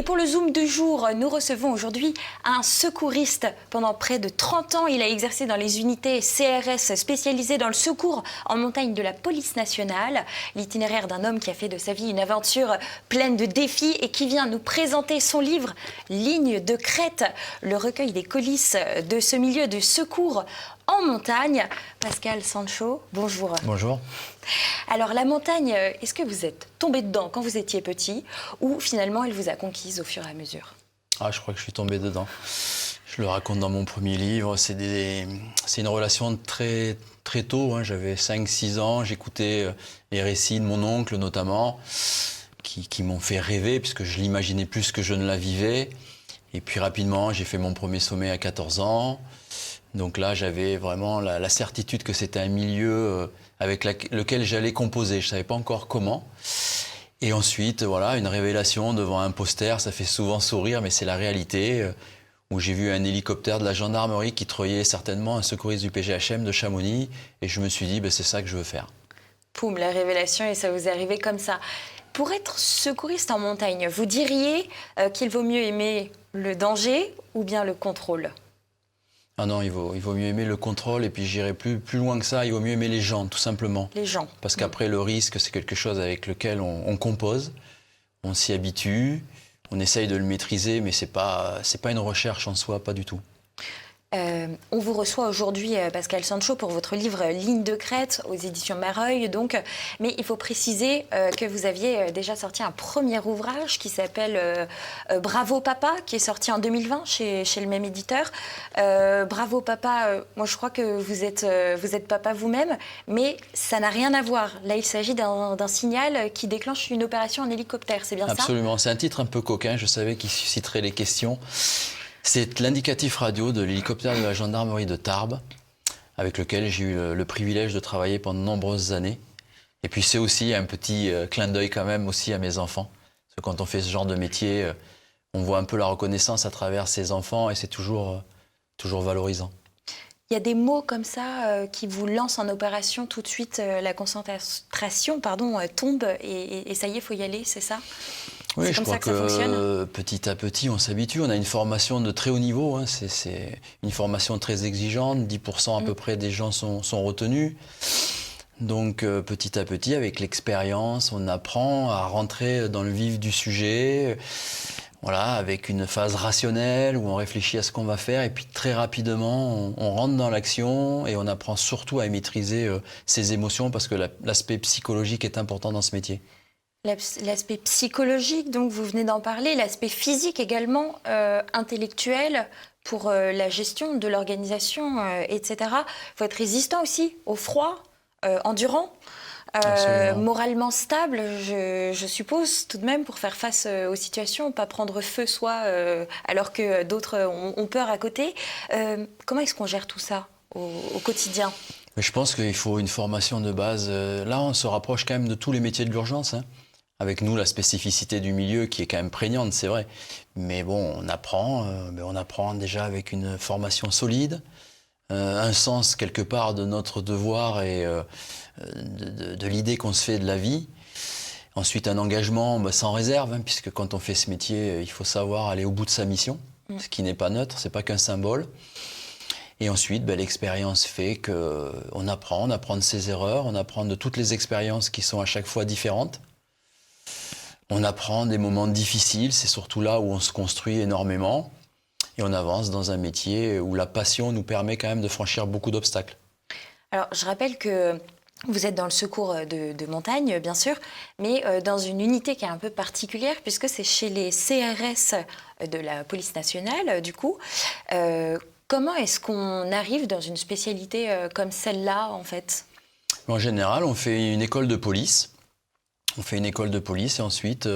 pour le Zoom du jour, nous recevons aujourd'hui un secouriste. Pendant près de 30 ans, il a exercé dans les unités CRS spécialisées dans le secours en montagne de la police nationale. L'itinéraire d'un homme qui a fait de sa vie une aventure pleine de défis et qui vient nous présenter son livre « Ligne de crête », le recueil des coulisses de ce milieu de secours en montagne. Pascal Sancho, bonjour. Bonjour. Alors la montagne, est-ce que vous êtes tombé dedans quand vous étiez petit ou finalement elle vous a conquise au fur et à mesure? Je crois que je suis tombé dedans. Je le raconte dans mon premier livre. C'est une relation très tôt. Hein. J'avais 5-6 ans, j'écoutais les récits de mon oncle notamment, qui m'ont fait rêver puisque je l'imaginais plus que je ne la vivais. Et puis rapidement, j'ai fait mon premier sommet à 14 ans. Donc là, j'avais vraiment la certitude que c'était un milieu avec lequel j'allais composer. Je ne savais pas encore comment. Et ensuite, voilà, une révélation devant un poster, ça fait souvent sourire, mais c'est la réalité, où j'ai vu un hélicoptère de la gendarmerie qui treuillait certainement un secouriste du PGHM de Chamonix. Et je me suis dit, c'est ça que je veux faire. Poum, la révélation, et ça vous est arrivé comme ça. Pour être secouriste en montagne, vous diriez qu'il vaut mieux aimer le danger ou bien le contrôle ? Ah non, il vaut mieux aimer le contrôle et puis j'irai plus loin que ça, il vaut mieux aimer les gens, tout simplement. Les gens. Parce qu'après, le risque, c'est quelque chose avec lequel on compose, on s'y habitue, on essaye de le maîtriser, mais c'est pas une recherche en soi, pas du tout. On vous reçoit aujourd'hui, Pascal Sancho, pour votre livre « Ligne de crête » aux éditions Mareuil. Donc, mais il faut préciser que vous aviez déjà sorti un premier ouvrage qui s'appelle « Bravo Papa », qui est sorti en 2020 chez le même éditeur. Bravo Papa, moi je crois que vous êtes papa vous-même, mais ça n'a rien à voir. Là, il s'agit d'un signal qui déclenche une opération en hélicoptère, c'est bien ça ? Absolument, c'est un titre un peu coquin, je savais qu'il susciterait les questions. C'est l'indicatif radio de l'hélicoptère de la gendarmerie de Tarbes, avec lequel j'ai eu le privilège de travailler pendant de nombreuses années. Et puis c'est aussi un petit clin d'œil quand même aussi à mes enfants. Parce que quand on fait ce genre de métier, on voit un peu la reconnaissance à travers ses enfants et c'est toujours valorisant. Il y a des mots comme ça qui vous lancent en opération tout de suite, la concentration tombe et ça y est, il faut y aller, c'est ça ? Oui, je crois que petit à petit, on s'habitue. On a une formation de très haut niveau. Hein. C'est une formation très exigeante. 10% à peu près des gens sont retenus. Donc, petit à petit, avec l'expérience, on apprend à rentrer dans le vif du sujet. Voilà, avec une phase rationnelle où on réfléchit à ce qu'on va faire. Et puis, très rapidement, on rentre dans l'action et on apprend surtout à maîtriser ses émotions parce que l'aspect psychologique est important dans ce métier. L'aspect psychologique, donc vous venez d'en parler, l'aspect physique également, intellectuel pour la gestion de l'organisation, etc. Il faut être résistant aussi au froid, endurant, moralement stable, je suppose, tout de même, pour faire face aux situations, pas prendre feu soi alors que d'autres ont peur à côté. Comment est-ce qu'on gère tout ça au quotidien ? Je pense qu'il faut une formation de base. Là, on se rapproche quand même de tous les métiers de l'urgence, hein. Avec nous, la spécificité du milieu qui est quand même prégnante, c'est vrai. Mais bon, on apprend déjà avec une formation solide, un sens quelque part de notre devoir et de l'idée qu'on se fait de la vie. Ensuite, un engagement sans réserve, hein, puisque quand on fait ce métier, il faut savoir aller au bout de sa mission, ce qui n'est pas neutre, c'est pas qu'un symbole. Et ensuite, l'expérience fait qu'on apprend de ses erreurs, on apprend de toutes les expériences qui sont à chaque fois différentes. On apprend des moments difficiles, c'est surtout là où on se construit énormément. Et on avance dans un métier où la passion nous permet quand même de franchir beaucoup d'obstacles. Alors, je rappelle que vous êtes dans le secours de montagne, bien sûr, mais dans une unité qui est un peu particulière, puisque c'est chez les CRS de la police nationale, du coup. Comment est-ce qu'on arrive dans une spécialité comme celle-là, en fait ? En général, on fait une école de police. Et ensuite,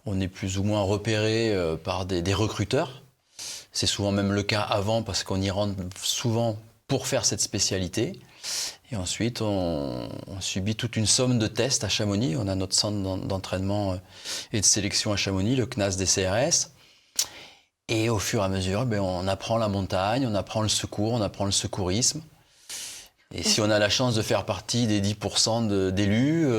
on est plus ou moins repéré par des recruteurs. C'est souvent même le cas avant parce qu'on y rentre souvent pour faire cette spécialité. Et ensuite, on subit toute une somme de tests à Chamonix. On a notre centre d'entraînement et de sélection à Chamonix, le CNAS des CRS. Et au fur et à mesure, on apprend la montagne, on apprend le secours, on apprend le secourisme. Et si on a la chance de faire partie des 10% d'élus,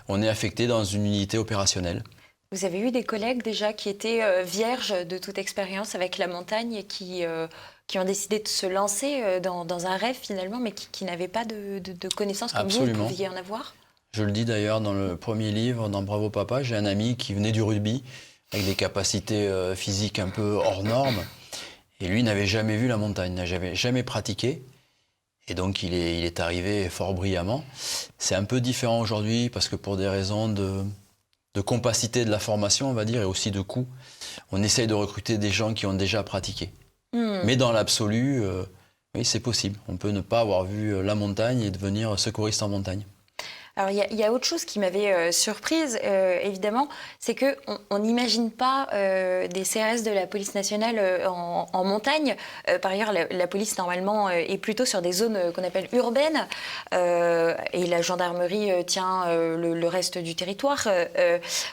on est affecté dans une unité opérationnelle. Vous avez eu des collègues déjà qui étaient vierges de toute expérience avec la montagne et qui ont décidé de se lancer dans un rêve finalement, mais qui n'avaient pas de connaissances comme vous Absolument. pouviez en avoir? Je le dis d'ailleurs dans le premier livre, dans Bravo Papa, j'ai un ami qui venait du rugby, avec des capacités physiques un peu hors normes, et lui n'avait jamais vu la montagne, n'avait jamais pratiqué, et donc il est arrivé fort brillamment. C'est un peu différent aujourd'hui, parce que pour des raisons de compacité de la formation, on va dire, et aussi de coût, on essaye de recruter des gens qui ont déjà pratiqué. Mais dans l'absolu, oui, c'est possible. On peut ne pas avoir vu la montagne et devenir secouriste en montagne. Alors, il y a autre chose qui m'avait surprise, évidemment, c'est qu'on n'imagine pas des CRS de la police nationale en montagne. Par ailleurs, la police, normalement, est plutôt sur des zones qu'on appelle urbaines, et la gendarmerie tient le reste du territoire.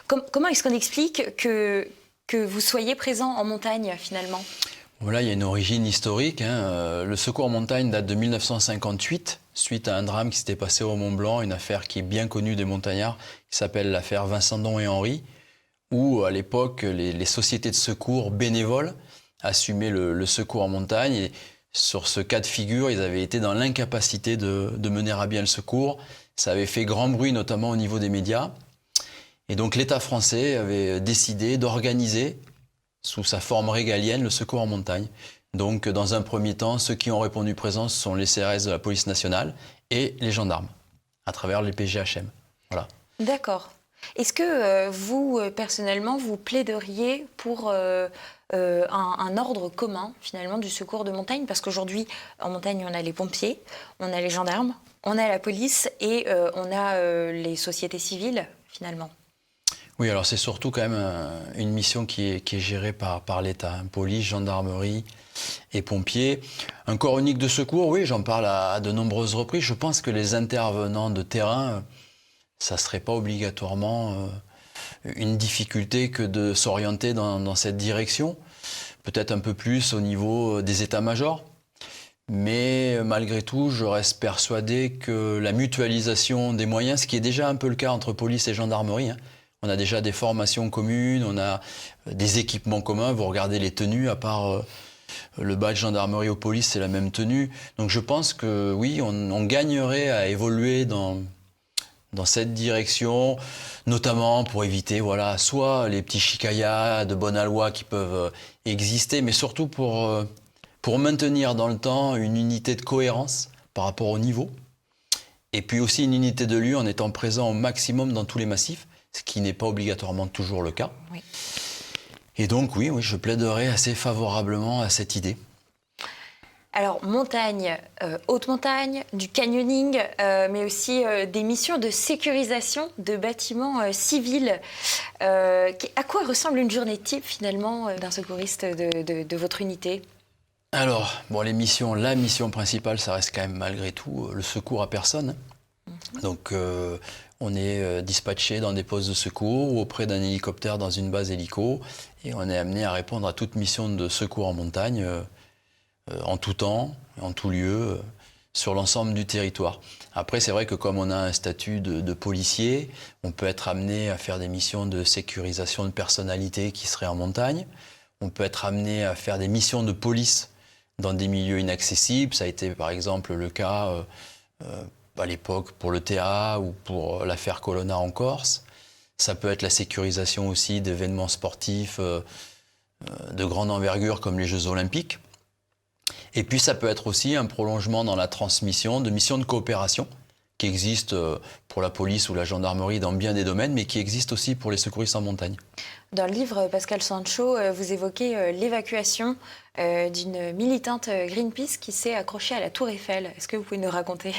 Comment est-ce qu'on explique que vous soyez présent en montagne, finalement? Voilà, il y a une origine historique. Le secours en montagne date de 1958, suite à un drame qui s'était passé au Mont Blanc, une affaire qui est bien connue des montagnards, qui s'appelle l'affaire Vincendon et Henry, où à l'époque, les sociétés de secours bénévoles assumaient le secours en montagne. Et sur ce cas de figure, ils avaient été dans l'incapacité de mener à bien le secours. Ça avait fait grand bruit, notamment au niveau des médias. Et donc l'État français avait décidé d'organiser sous sa forme régalienne, le secours en montagne. Donc, dans un premier temps, ceux qui ont répondu présent sont les CRS de la police nationale et les gendarmes, à travers les PGHM. Voilà. D'accord. Est-ce que vous, personnellement, vous plaideriez pour un ordre commun, finalement, du secours de montagne? Parce qu'aujourd'hui, en montagne, on a les pompiers, on a les gendarmes, on a la police et on a les sociétés civiles, finalement. Oui, alors c'est surtout quand même une mission qui est gérée par l'État. Police, gendarmerie et pompiers. Un corps unique de secours, oui, j'en parle à de nombreuses reprises. Je pense que les intervenants de terrain, ça ne serait pas obligatoirement une difficulté que de s'orienter dans cette direction. Peut-être un peu plus au niveau des états-majors. Mais malgré tout, je reste persuadé que la mutualisation des moyens, ce qui est déjà un peu le cas entre police et gendarmerie, on a déjà des formations communes, on a des équipements communs. Vous regardez les tenues, à part le badge gendarmerie ou police, c'est la même tenue. Donc je pense que oui, on gagnerait à évoluer dans cette direction, notamment pour éviter soit les petits chicayas de bonne aloi qui peuvent exister, mais surtout pour maintenir dans le temps une unité de cohérence par rapport au niveau, et puis aussi une unité de lieu en étant présent au maximum dans tous les massifs, ce qui n'est pas obligatoirement toujours le cas. Oui. Et donc oui, je plaiderais assez favorablement à cette idée. Alors, montagne, haute montagne, du canyoning, mais aussi des missions de sécurisation de bâtiments civils. À quoi ressemble une journée type, finalement, d'un secouriste de votre unité? Alors, la mission principale, ça reste quand même malgré tout le secours à personne. Donc, on est dispatché dans des postes de secours ou auprès d'un hélicoptère dans une base hélico, et on est amené à répondre à toute mission de secours en montagne, en tout temps, en tout lieu, sur l'ensemble du territoire. Après, c'est vrai que comme on a un statut de policier, on peut être amené à faire des missions de sécurisation de personnalités qui seraient en montagne. On peut être amené à faire des missions de police dans des milieux inaccessibles. Ça a été par exemple le cas à l'époque pour le TA ou pour l'affaire Colonna en Corse. Ça peut être la sécurisation aussi d'événements sportifs de grande envergure comme les Jeux Olympiques. Et puis ça peut être aussi un prolongement dans la transmission de missions de coopération qui existent pour la police ou la gendarmerie dans bien des domaines, mais qui existent aussi pour les secouristes en montagne. Dans le livre, Pascal Sancho, vous évoquez l'évacuation d'une militante Greenpeace qui s'est accrochée à la Tour Eiffel. Est-ce que vous pouvez nous raconter?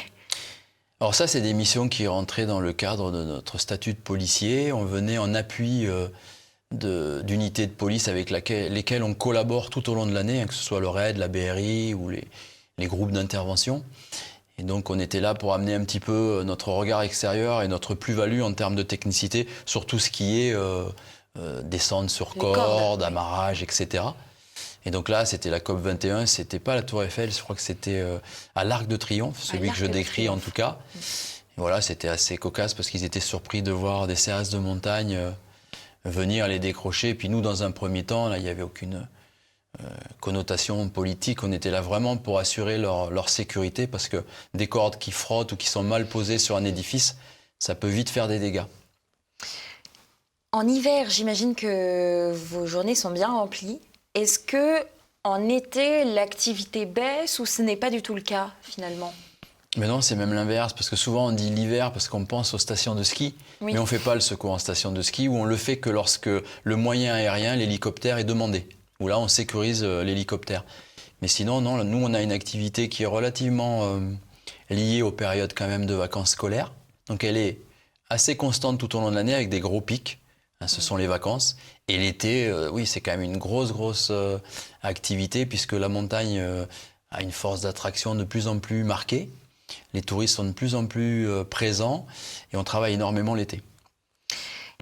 Alors ça, c'est des missions qui rentraient dans le cadre de notre statut de policier. On venait en appui d'unités de police avec lesquelles on collabore tout au long de l'année, que ce soit le RAID, la BRI ou les groupes d'intervention. Et donc on était là pour amener un petit peu notre regard extérieur et notre plus-value en termes de technicité sur tout ce qui est descente sur corde, amarrage, etc. Et donc là, c'était la COP 21, c'était pas la Tour Eiffel, je crois que c'était à l'Arc de Triomphe, celui que je décris en tout cas. Et voilà, c'était assez cocasse parce qu'ils étaient surpris de voir des CRS de montagne venir les décrocher. Et puis nous, dans un premier temps, là, il n'y avait aucune connotation politique. On était là vraiment pour assurer leur sécurité, parce que des cordes qui frottent ou qui sont mal posées sur un édifice, ça peut vite faire des dégâts. En hiver, j'imagine que vos journées sont bien remplies. Est-ce que en été, l'activité baisse ou ce n'est pas du tout le cas finalement? Mais non, c'est même l'inverse, parce que souvent on dit l'hiver parce qu'on pense aux stations de ski, Oui. mais on ne fait pas le secours en station de ski, ou on le fait que lorsque le moyen aérien, l'hélicoptère, est demandé, où là on sécurise l'hélicoptère. Mais sinon, non, nous on a une activité qui est relativement liée aux périodes quand même de vacances scolaires, donc elle est assez constante tout au long de l'année avec des gros pics, hein, ce sont les vacances, et l'été, oui, c'est quand même une grosse activité, puisque la montagne a une force d'attraction de plus en plus marquée. Les touristes sont de plus en plus présents et on travaille énormément l'été.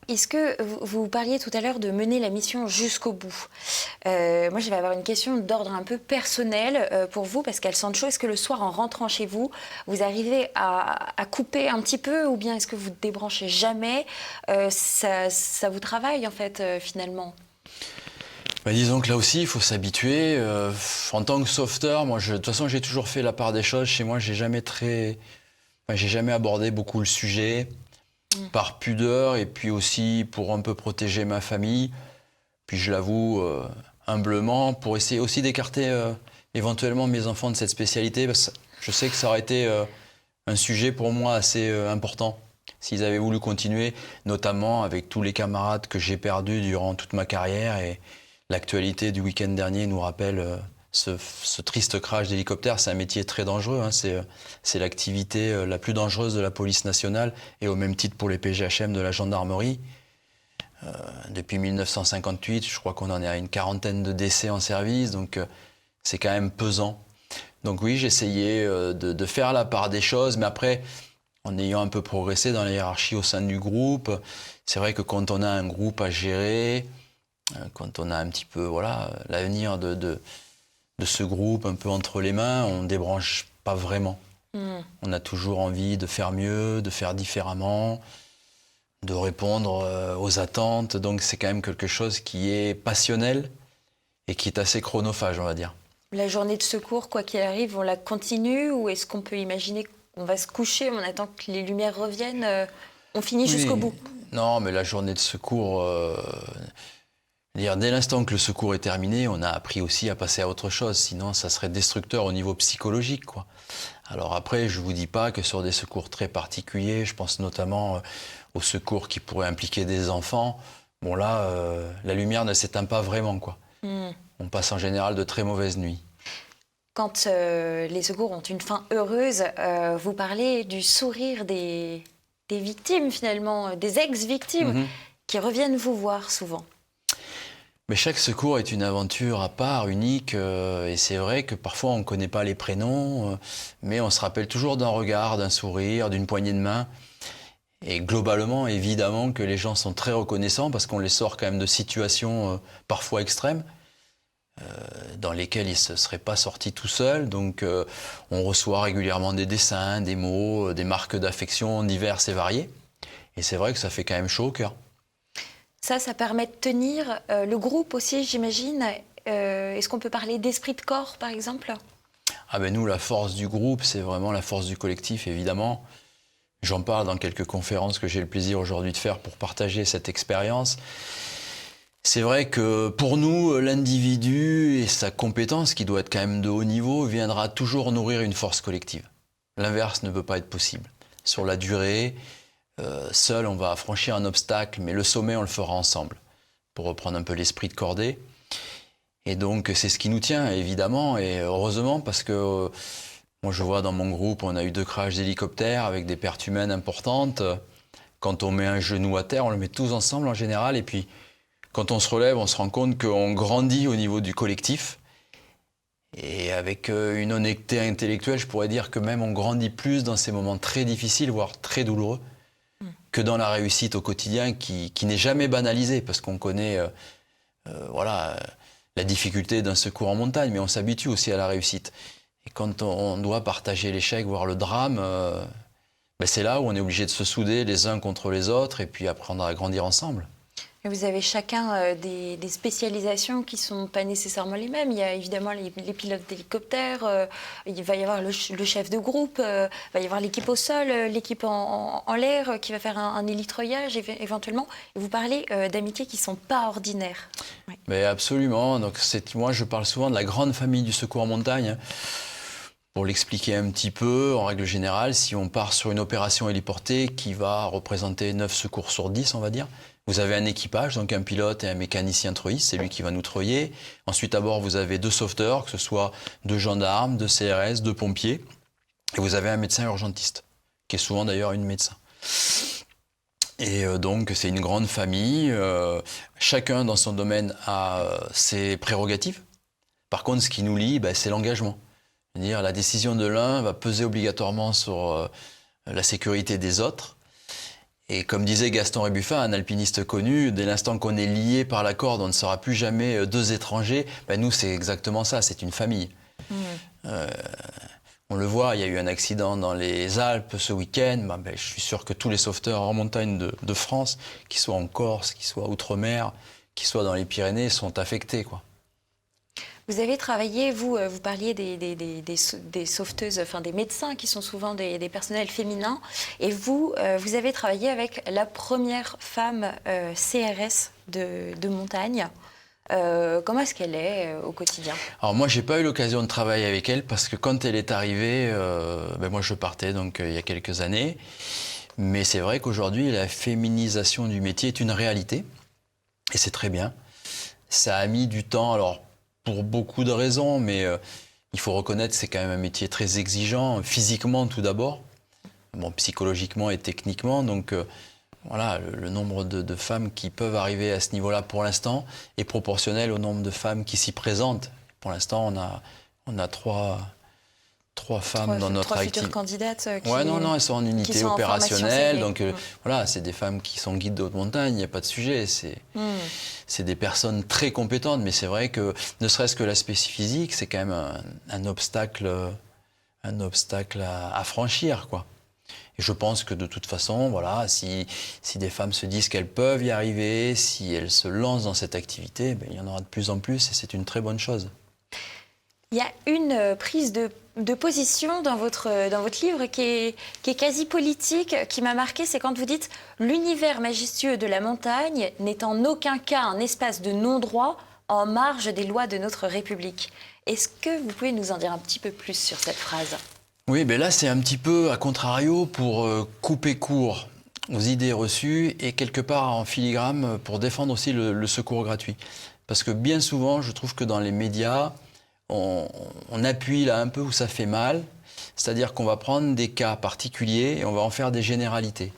Est-ce que vous parliez tout à l'heure de mener la mission jusqu'au bout? Moi, je vais avoir une question d'ordre un peu personnel pour vous, parce qu'elle sent chaud. Est-ce que le soir, en rentrant chez vous, vous arrivez à couper un petit peu, ou bien est-ce que vous ne débranchez jamais? Ça vous travaille, en fait, finalement? Bah, disons que là aussi, il faut s'habituer. En tant que sauveteur, moi, de toute façon, j'ai toujours fait la part des choses. Chez moi, j'ai jamais abordé beaucoup le sujet, par pudeur, et puis aussi pour un peu protéger ma famille. Puis je l'avoue humblement, pour essayer aussi d'écarter éventuellement mes enfants de cette spécialité, parce que je sais que ça aurait été un sujet pour moi assez important s'ils avaient voulu continuer, notamment avec tous les camarades que j'ai perdus durant toute ma carrière. Et l'actualité du week-end dernier nous rappelle ce triste crash d'hélicoptère. C'est un métier très dangereux, hein. C'est l'activité la plus dangereuse de la police nationale, et au même titre pour les PGHM de la gendarmerie. Depuis 1958, je crois qu'on en est à une quarantaine de décès en service, donc c'est quand même pesant. Donc oui, j'essayais de faire la part des choses, mais après, en ayant un peu progressé dans la hiérarchie au sein du groupe, c'est vrai que quand on a un groupe à gérer, quand on a un petit peu l'avenir de ce groupe un peu entre les mains, on ne débranche pas vraiment. On a toujours envie de faire mieux, de faire différemment, de répondre aux attentes. Donc c'est quand même quelque chose qui est passionnel et qui est assez chronophage, on va dire. La journée de secours, quoi qu'il arrive, on la continue, ou est-ce qu'on peut imaginer qu'on va se coucher, on attend que les lumières reviennent, on finit jusqu'au bout? Non, mais la journée de secours, dès l'instant que le secours est terminé, on a appris aussi à passer à autre chose. Sinon, ça serait destructeur au niveau psychologique, quoi. Alors après, je ne vous dis pas que sur des secours très particuliers, je pense notamment aux secours qui pourraient impliquer des enfants, bon là, la lumière ne s'éteint pas vraiment, quoi. On passe en général de très mauvaises nuits. Quand les secours ont une fin heureuse, vous parlez du sourire des victimes, finalement, des ex-victimes, qui reviennent vous voir souvent. Mais chaque secours est une aventure à part, unique, et c'est vrai que parfois on ne connaît pas les prénoms, mais on se rappelle toujours d'un regard, d'un sourire, d'une poignée de main. Et globalement, évidemment que les gens sont très reconnaissants, parce qu'on les sort quand même de situations parfois extrêmes, dans lesquelles ils ne se seraient pas sortis tout seuls. Donc on reçoit régulièrement des dessins, des mots, des marques d'affection diverses et variées. Et c'est vrai que ça fait quand même chaud au cœur. Ça permet de tenir le groupe aussi, j'imagine. Est-ce qu'on peut parler d'esprit de corps, par exemple? Ah ben nous, la force du groupe, c'est vraiment la force du collectif, évidemment. J'en parle dans quelques conférences que j'ai le plaisir aujourd'hui de faire pour partager cette expérience. C'est vrai que pour nous, l'individu et sa compétence, qui doit être quand même de haut niveau, viendra toujours nourrir une force collective. L'inverse ne peut pas être possible. Sur la durée, seul, on va franchir un obstacle, mais le sommet, on le fera ensemble, pour reprendre un peu l'esprit de Corday. Et donc, c'est ce qui nous tient, évidemment, et heureusement, parce que moi, je vois dans mon groupe, on a eu 2 crashs d'hélicoptères avec des pertes humaines importantes. Quand on met un genou à terre, on le met tous ensemble en général, et puis quand on se relève, on se rend compte qu'on grandit au niveau du collectif. Et avec une honnêteté intellectuelle, je pourrais dire que même on grandit plus dans ces moments très difficiles, voire très douloureux, que dans la réussite au quotidien qui n'est jamais banalisée, parce qu'on connaît la difficulté d'un secours en montagne, mais on s'habitue aussi à la réussite. Et quand on doit partager l'échec, voire le drame, c'est là où on est obligé de se souder les uns contre les autres et puis apprendre à grandir ensemble. Et vous avez chacun des spécialisations qui ne sont pas nécessairement les mêmes. Il y a évidemment les pilotes d'hélicoptères, il va y avoir le chef de groupe, il va y avoir l'équipe au sol, l'équipe en l'air qui va faire un hélitreuillage éventuellement. Et vous parlez d'amitiés qui ne sont pas ordinaires. Ouais. Mais absolument. Donc, moi, je parle souvent de la grande famille du secours en montagne. Pour l'expliquer un petit peu, en règle générale, si on part sur une opération héliportée qui va représenter 9 secours sur 10, on va dire, vous avez un équipage, donc un pilote et un mécanicien treuilliste, c'est lui qui va nous treuiller. Ensuite, à bord, vous avez 2 sauveteurs, que ce soit 2 gendarmes, 2 CRS, 2 pompiers. Et vous avez un médecin urgentiste, qui est souvent d'ailleurs une médecin. Et donc, c'est une grande famille. Chacun, dans son domaine, a ses prérogatives. Par contre, ce qui nous lie, c'est l'engagement. C'est-à-dire, la décision de l'un va peser obligatoirement sur la sécurité des autres. Et comme disait Gaston Rébuffin, un alpiniste connu, dès l'instant qu'on est lié par la corde, on ne sera plus jamais 2 étrangers. Nous, c'est exactement ça, c'est une famille. On le voit, il y a eu un accident dans les Alpes ce week-end. Je suis sûr que tous les sauveteurs en montagne de France, qu'ils soient en Corse, qu'ils soient outre-mer, qu'ils soient dans les Pyrénées, sont affectés, quoi. Vous avez travaillé, vous parliez des sauveteuses, enfin des médecins qui sont souvent des personnels féminins, et vous avez travaillé avec la première femme CRS de montagne. Comment est-ce qu'elle est au quotidien? Alors moi, j'ai pas eu l'occasion de travailler avec elle parce que quand elle est arrivée, moi je partais donc il y a quelques années. Mais c'est vrai qu'aujourd'hui, la féminisation du métier est une réalité, et c'est très bien. Ça a mis du temps, alors pour beaucoup de raisons, mais il faut reconnaître que c'est quand même un métier très exigeant, physiquement tout d'abord, psychologiquement et techniquement. Donc voilà, le nombre de femmes qui peuvent arriver à ce niveau-là pour l'instant est proportionnel au nombre de femmes qui s'y présentent. Pour l'instant, on a trois femmes dans notre activité. 3 futures candidates elles sont en unité opérationnelle. Donc voilà, c'est des femmes qui sont guides de haute montagne, il n'y a pas de sujet. C'est des personnes très compétentes, mais c'est vrai que ne serait-ce que l'aspect physique, c'est quand même un obstacle à franchir, quoi. Et je pense que de toute façon, voilà, si des femmes se disent qu'elles peuvent y arriver, si elles se lancent dans cette activité, il y en aura de plus en plus et c'est une très bonne chose. Il y a une prise de position dans votre livre qui est quasi politique, qui m'a marquée, c'est quand vous dites « L'univers majestueux de la montagne n'est en aucun cas un espace de non-droit en marge des lois de notre République ». Est-ce que vous pouvez nous en dire un petit peu plus sur cette phrase ? Oui, là c'est un petit peu à contrario pour couper court aux idées reçues et quelque part en filigrane pour défendre aussi le secours gratuit. Parce que bien souvent, je trouve que dans les médias, on appuie là un peu où ça fait mal, c'est-à-dire qu'on va prendre des cas particuliers et on va en faire des généralités.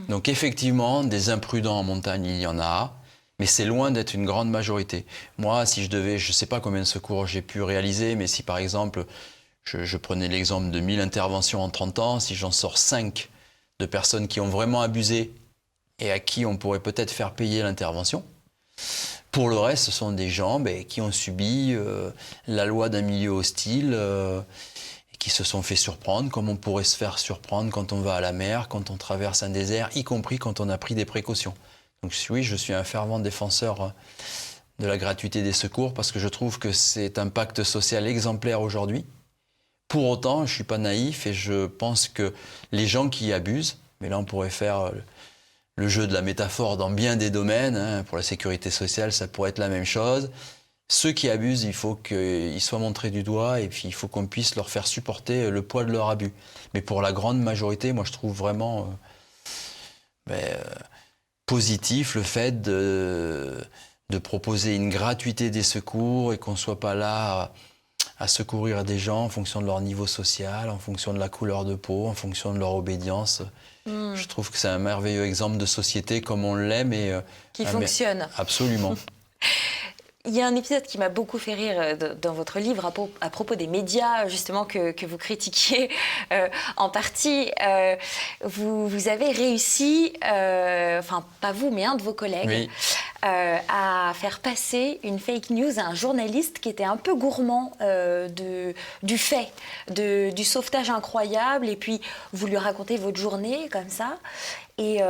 Donc effectivement, des imprudents en montagne, il y en a, mais c'est loin d'être une grande majorité. Moi, si je ne sais pas combien de secours j'ai pu réaliser, mais si par exemple, je prenais l'exemple de 1000 interventions en 30 ans, si j'en sors 5 de personnes qui ont vraiment abusé et à qui on pourrait peut-être faire payer l'intervention, pour le reste, ce sont des gens qui ont subi la loi d'un milieu hostile et qui se sont fait surprendre, comme on pourrait se faire surprendre quand on va à la mer, quand on traverse un désert, y compris quand on a pris des précautions. Donc oui, je suis un fervent défenseur de la gratuité des secours parce que je trouve que c'est un pacte social exemplaire aujourd'hui. Pour autant, je ne suis pas naïf et je pense que les gens qui y abusent, mais là on pourrait faire le jeu de la métaphore dans bien des domaines, pour la sécurité sociale ça pourrait être la même chose. Ceux qui abusent, il faut qu'ils soient montrés du doigt et puis il faut qu'on puisse leur faire supporter le poids de leur abus. Mais pour la grande majorité, moi je trouve vraiment positif le fait de proposer une gratuité des secours et qu'on ne soit pas là à secourir des gens en fonction de leur niveau social, en fonction de la couleur de peau, en fonction de leur obédience. Je trouve que c'est un merveilleux exemple de société comme on l'aime et qui fonctionne. Absolument. Il y a un épisode qui m'a beaucoup fait rire dans votre livre à propos des médias, justement, que vous critiquiez en partie. Vous avez réussi, enfin pas vous, mais un de vos collègues, oui. À faire passer une fake news à un journaliste qui était un peu gourmand du fait, du sauvetage incroyable. Et puis, vous lui racontez votre journée comme ça. Et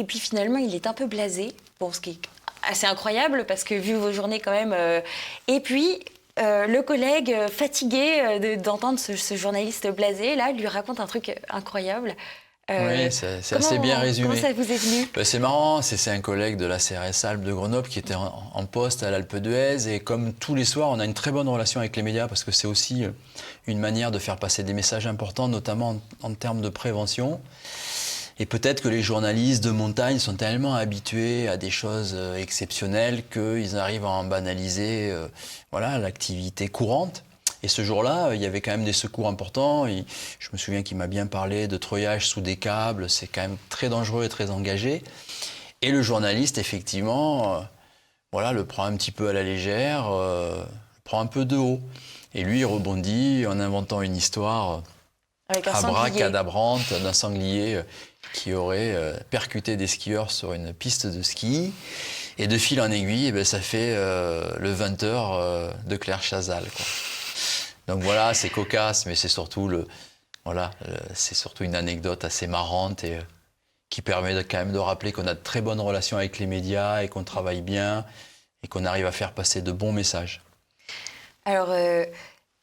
puis finalement, il est un peu blasé, bon, ce qui est assez incroyable parce que vu vos journées quand même. Et puis, le collègue fatigué d'entendre ce journaliste blasé, là, lui raconte un truc incroyable. Oui, c'est assez bien résumé. Comment ça vous est venu? C'est marrant, c'est un collègue de la CRS Alpes de Grenoble qui était en poste à l'Alpe d'Huez. Et comme tous les soirs, on a une très bonne relation avec les médias parce que c'est aussi une manière de faire passer des messages importants, notamment en termes de prévention. Et peut-être que les journalistes de montagne sont tellement habitués à des choses exceptionnelles qu'ils arrivent à en banaliser l'activité courante. Et ce jour-là, il y avait quand même des secours importants. Je me souviens qu'il m'a bien parlé de treuillage sous des câbles. C'est quand même très dangereux et très engagé. Et le journaliste, effectivement, le prend un petit peu à la légère, le prend un peu de haut. Et lui, il rebondit en inventant une histoire abracadabrante d'un sanglier qui aurait percuté des skieurs sur une piste de ski. Et de fil en aiguille, ça fait le 20h de Claire Chazal, quoi. Donc voilà, c'est cocasse, mais c'est surtout c'est surtout une anecdote assez marrante et qui permet quand même de rappeler qu'on a de très bonnes relations avec les médias et qu'on travaille bien et qu'on arrive à faire passer de bons messages. Alors,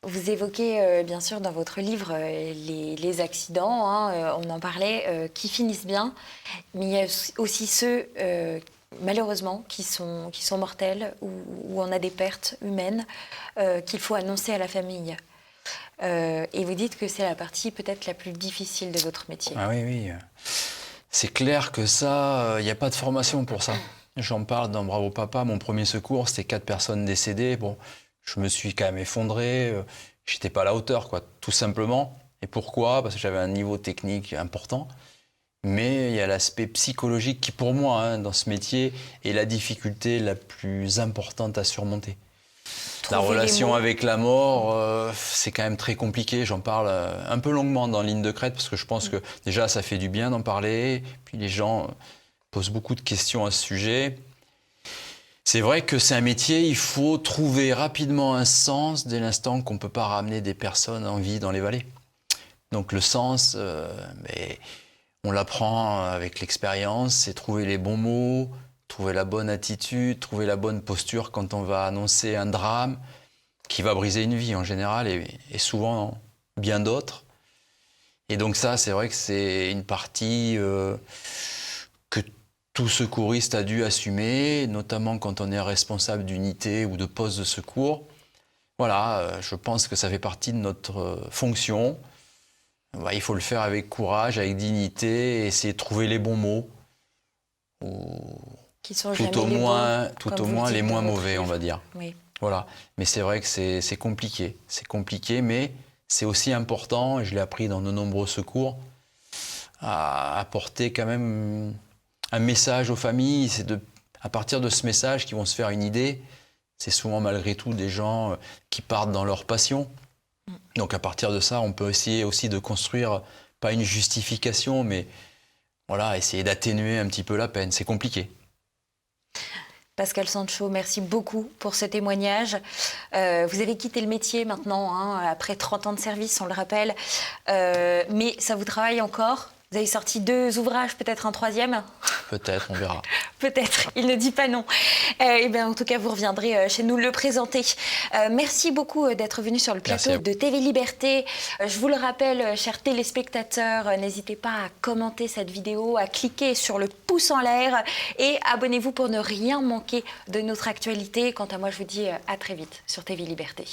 vous évoquez bien sûr dans votre livre les accidents, on en parlait, qui finissent bien, mais il y a aussi ceux malheureusement, qui sont mortels, où on a des pertes humaines qu'il faut annoncer à la famille. Et vous dites que c'est la partie peut-être la plus difficile de votre métier. Ah oui. C'est clair que ça, il n'y a pas de formation pour ça. J'en parle dans Bravo Papa, mon premier secours, c'était 4 personnes décédées. Bon, je me suis quand même effondré, j'étais pas à la hauteur, quoi, tout simplement. Et pourquoi? Parce que j'avais un niveau technique important. Mais il y a l'aspect psychologique qui, pour moi, dans ce métier, est la difficulté la plus importante à surmonter. La relation avec la mort, c'est quand même très compliqué. J'en parle un peu longuement dans Ligne de crête parce que je pense que déjà, ça fait du bien d'en parler. Puis les gens posent beaucoup de questions à ce sujet. C'est vrai que c'est un métier, il faut trouver rapidement un sens dès l'instant qu'on ne peut pas ramener des personnes en vie dans les vallées. Donc le sens... on l'apprend avec l'expérience, c'est trouver les bons mots, trouver la bonne attitude, trouver la bonne posture quand on va annoncer un drame qui va briser une vie en général et souvent bien d'autres. Et donc ça, c'est vrai que c'est une partie que tout secouriste a dû assumer, notamment quand on est responsable d'unité ou de poste de secours. Voilà, je pense que ça fait partie de notre fonction. Il faut le faire avec courage, avec dignité, et essayer de trouver les bons mots. Qui sont tout au moins les moins mauvais, on va dire. Oui. Voilà. Mais c'est vrai que c'est compliqué. C'est compliqué, mais c'est aussi important, et je l'ai appris dans de nombreux secours, à apporter quand même un message aux familles. C'est à partir de ce message qu'ils vont se faire une idée. C'est souvent malgré tout des gens qui partent dans leur passion. Donc à partir de ça, on peut essayer aussi de construire, pas une justification, mais essayer d'atténuer un petit peu la peine. C'est compliqué. Pascal Sancho, merci beaucoup pour ce témoignage. Vous avez quitté le métier maintenant, après 30 ans de service, on le rappelle. Mais ça vous travaille encore? Vous avez sorti 2 ouvrages, peut-être un 3e? Peut-être, on verra. Peut-être, il ne dit pas non. En tout cas, vous reviendrez chez nous le présenter. Merci beaucoup d'être venu sur le plateau de TV Liberté. Je vous le rappelle, chers téléspectateurs, n'hésitez pas à commenter cette vidéo, à cliquer sur le pouce en l'air et abonnez-vous pour ne rien manquer de notre actualité. Quant à moi, je vous dis à très vite sur TV Liberté.